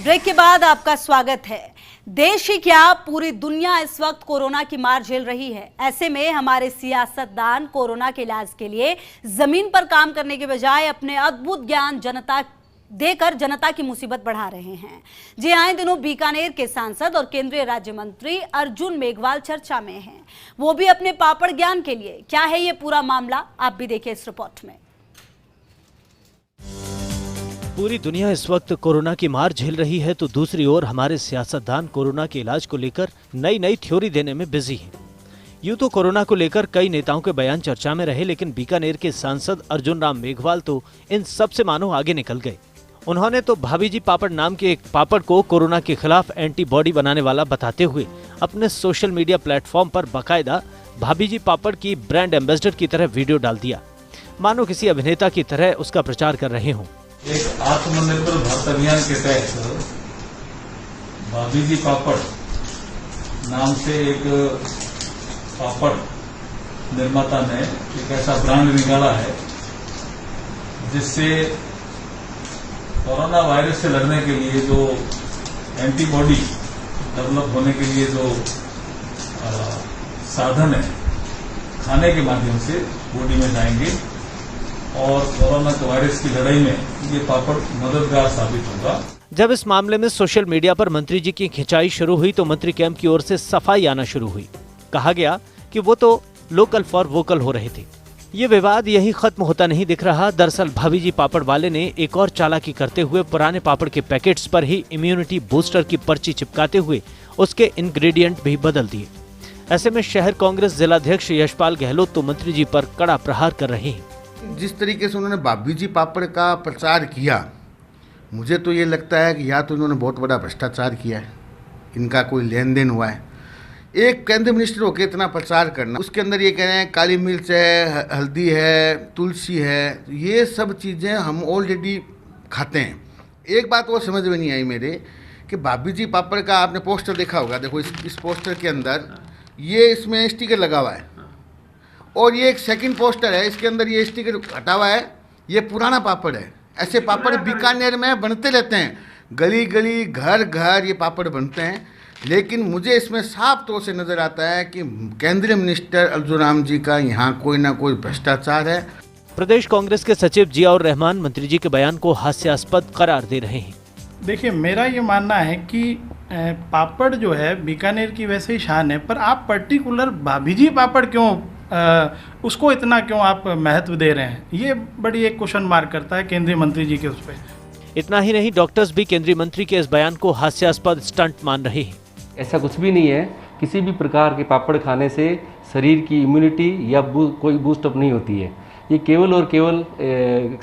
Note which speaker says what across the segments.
Speaker 1: Break के बाद आपका स्वागत है। देश ही क्या पूरी दुनिया इस वक्त कोरोना की मार झेल रही है। ऐसे में हमारे सियासतदान कोरोना के इलाज के लिए जमीन पर काम करने के बजाय अपने अद्भुत ज्ञान देकर जनता की मुसीबत बढ़ा रहे हैं। जी आए दिनों बीकानेर के सांसद और केंद्रीय राज्य मंत्री अर्जुन मेघवाल चर्चा में हैं, वो भी अपने पापड़ ज्ञान के लिए। क्या है ये पूरा मामला, आप भी देखिए इस रिपोर्ट में।
Speaker 2: पूरी दुनिया इस वक्त कोरोना की मार झेल रही है, तो दूसरी ओर हमारे सियासतदान कोरोना के इलाज को लेकर नई थ्योरी देने में बिजी हैं। यूं तो कोरोना को लेकर कई नेताओं के बयान चर्चा में रहे, लेकिन बीकानेर के सांसद अर्जुन राम मेघवाल तो इन सब से मानो आगे निकल गए। उन्होंने तो भाभी जी पापड़ नाम के एक पापड़ को कोरोना के खिलाफ एंटीबॉडी बनाने वाला बताते हुए अपने सोशल मीडिया प्लेटफॉर्म पर बाकायदा भाभी जी पापड़ की ब्रांड एम्बेसडर की तरह वीडियो डाल दिया, मानो किसी अभिनेता की तरह उसका प्रचार कर रहे हों।
Speaker 3: एक आत्मनिर्भर भारत अभियान के तहत भाभी जी पापड़ नाम से एक पापड़ निर्माता ने एक ऐसा ब्रांड निकाला है जिससे कोरोना वायरस से लड़ने के लिए जो एंटीबॉडी डेवलप होने के लिए जो साधन है, खाने के माध्यम से बॉडी में जाएंगे और कोरोना वायरस की लड़ाई में ये पापड़ मददगार साबित होगा।
Speaker 2: जब इस मामले में सोशल मीडिया पर मंत्री जी की खिंचाई शुरू हुई तो मंत्री कैंप की ओर से सफाई आना शुरू हुई। कहा गया कि वो तो लोकल फॉर वोकल हो रहे थे। ये विवाद यही खत्म होता नहीं दिख रहा। दरअसल भाभी जी पापड़ वाले ने एक और चालाकी करते हुए पुराने पापड़ के पैकेट्स पर ही इम्यूनिटी बूस्टर की पर्ची चिपकाते हुए उसके इंग्रेडिएंट भी बदल दिए। ऐसे में शहर कांग्रेस जिलाध्यक्ष यशपाल गहलोत तो मंत्री जी पर कड़ा प्रहार कर रहे हैं।
Speaker 4: जिस तरीके से उन्होंने भाभी जी पापड़ का प्रचार किया, मुझे तो ये लगता है कि या तो इन्होंने बहुत बड़ा भ्रष्टाचार किया है, इनका कोई लेन देन हुआ है। एक केंद्रीय मिनिस्टर होकर इतना प्रचार करना, उसके अंदर ये कह रहे हैं काली मिर्च है, हल्दी है, तुलसी है, ये सब चीज़ें हम ऑलरेडी खाते हैं। एक बात वो समझ में नहीं आई मेरे कि भाभी जी पापड़ का आपने पोस्टर देखा होगा। देखो इस पोस्टर के अंदर ये इसमें स्टिकर लगा हुआ है और ये एक सेकंड पोस्टर है, इसके अंदर ये स्टिकर हटा हुआ है। ये पुराना पापड़ है। ऐसे पापड़ बीकानेर में बनते रहते हैं, गली गली घर घर ये पापड़ बनते हैं। लेकिन मुझे इसमें साफ तौर से नज़र आता है कि केंद्रीय मिनिस्टर अर्जुन राम जी का यहाँ कोई ना कोई भ्रष्टाचार है।
Speaker 2: प्रदेश कांग्रेस के सचिव जियाउर रहमान मंत्री जी के बयान को हास्यास्पद करार दे रहे हैं।
Speaker 5: देखिए, मेरा ये मानना है कि पापड़ जो है बीकानेर की वैसे ही शान है, पर आप पर्टिकुलर भाभी जी पापड़ क्यों उसको इतना क्यों आप महत्व दे रहे हैं, ये बड़ी एक क्वेश्चन मार्क करता है केंद्रीय मंत्री जी के उस पर।
Speaker 2: इतना ही नहीं, डॉक्टर्स भी केंद्रीय मंत्री के इस बयान को हास्यास्पद स्टंट मान रहे हैं।
Speaker 6: ऐसा कुछ भी नहीं है। किसी भी प्रकार के पापड़ खाने से शरीर की इम्यूनिटी या कोई बूस्टअप नहीं होती है। ये केवल और केवल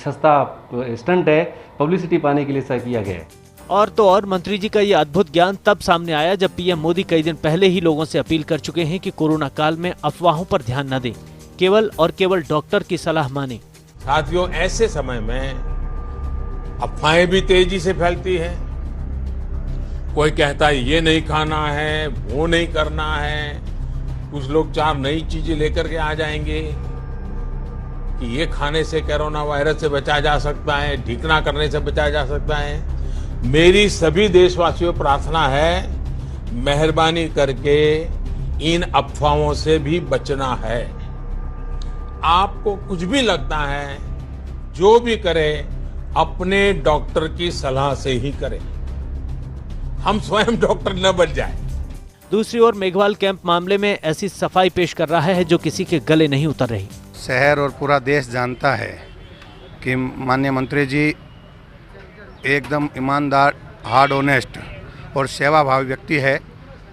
Speaker 6: सस्ता स्टंट है, पब्लिसिटी पाने के लिए ऐसा किया गया है।
Speaker 2: और तो और मंत्री जी का ये अद्भुत ज्ञान तब सामने आया जब पीएम मोदी कई दिन पहले ही लोगों से अपील कर चुके हैं कि कोरोना काल में अफवाहों पर ध्यान न दें, केवल और केवल डॉक्टर की सलाह माने।
Speaker 7: साथियों, ऐसे समय में अफवाहें भी तेजी से फैलती है। कोई कहता है ये नहीं खाना है, वो नहीं करना है। कुछ लोग 4 नई चीजें लेकर के आ जाएंगे कि ये खाने से कोरोना वायरस से बचा जा सकता है, ढीकना करने से बचा जा सकता है। मेरी सभी देशवासियों प्रार्थना है, मेहरबानी करके इन अफवाहों से भी बचना है। आपको कुछ भी लगता है, जो भी करे अपने डॉक्टर की सलाह से ही करें। हम स्वयं डॉक्टर न बन जाए।
Speaker 2: दूसरी ओर मेघवाल कैंप मामले में ऐसी सफाई पेश कर रहा है जो किसी के गले नहीं उतर रही।
Speaker 8: शहर और पूरा देश जानता है कि माननीय मंत्री जी एकदम ईमानदार, हार्ड ऑनेस्ट और सेवाभावी व्यक्ति है।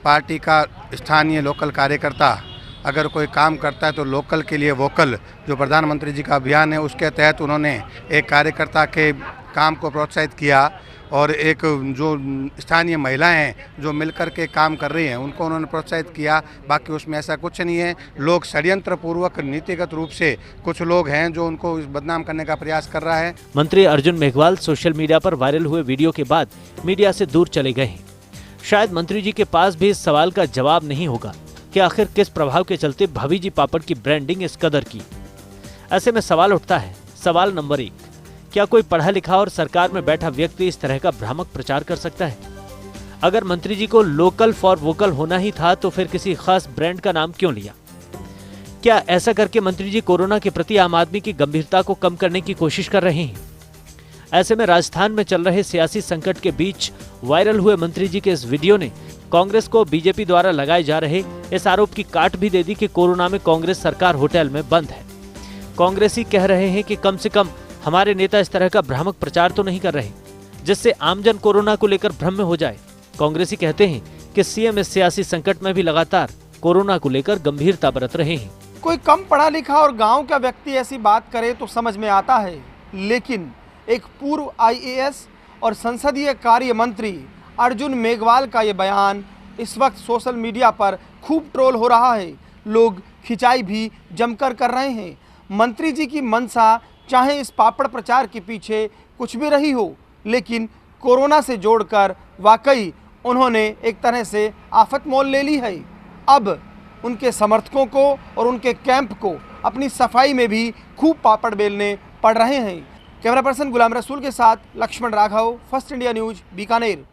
Speaker 8: पार्टी का स्थानीय लोकल कार्यकर्ता अगर कोई काम करता है तो लोकल के लिए वोकल, जो प्रधानमंत्री जी का अभियान है उसके तहत उन्होंने एक कार्यकर्ता के काम को प्रोत्साहित किया और एक जो स्थानीय महिलाएं हैं जो मिलकर के काम कर रही हैं उनको उन्होंने प्रोत्साहित किया। बाकी उसमें ऐसा कुछ नहीं है। लोग षड्यंत्र पूर्वक नीतिगत रूप से कुछ लोग हैं जो उनको बदनाम करने का प्रयास कर रहा है।
Speaker 2: मंत्री अर्जुन मेघवाल सोशल मीडिया पर वायरल हुए वीडियो के बाद मीडिया से दूर चले गए हैं। शायद मंत्री जी के पास भी इस सवाल का जवाब नहीं होगा कि आखिर किस प्रभाव के चलते भाभी जी पापड़ की ब्रांडिंग इस कदर की। ऐसे में सवाल उठता है, सवाल नंबर 1, क्या कोई पढ़ा लिखा और सरकार में बैठा व्यक्ति इस तरह का भ्रामक प्रचार कर सकता है? अगर मंत्री जी को लोकल फॉर वोकल होना ही था तो फिर किसी खास ब्रांड का नाम क्यों लिया? क्या ऐसा करके मंत्री जी कोरोना के प्रति आम आदमी की गंभीरता को कम करने की कोशिश कर रहे हैं? ऐसे में राजस्थान में चल रहे सियासी संकट के बीच वायरल हुए मंत्री जी के इस वीडियो ने कांग्रेस को बीजेपी द्वारा लगाए जा रहे इस आरोप की काट भी दे दी कि कोरोना में कांग्रेस सरकार होटल में बंद है। कांग्रेसी कह रहे हैं कि कम से कम हमारे नेता इस तरह का भ्रामक प्रचार तो नहीं कर रहे जिससे आमजन कोरोना को लेकर भ्रम में हो जाए। कांग्रेसी कहते हैं कि सीएम इस सियासी संकट में भी लगातार कोरोना को लेकर गंभीरता बरत रहे हैं।
Speaker 9: कोई कम पढ़ा लिखा और गांव का व्यक्ति ऐसी बात करे तो समझ में आता है, लेकिन एक पूर्व आईएएस और संसदीय कार्य मंत्री अर्जुन मेघवाल का ये बयान इस वक्त सोशल मीडिया पर खूब ट्रोल हो रहा है। लोग खिंचाई भी जमकर कर रहे हैं। मंत्री जी की मंशा चाहे इस पापड़ प्रचार के पीछे कुछ भी रही हो, लेकिन कोरोना से जोड़कर वाकई उन्होंने एक तरह से आफत मोल ले ली है। अब उनके समर्थकों को और उनके कैंप को अपनी सफाई में भी खूब पापड़ बेलने पड़ रहे हैं। कैमरा पर्सन गुलाम रसूल के साथ Lakshman Raghav, First India News, Bikaner.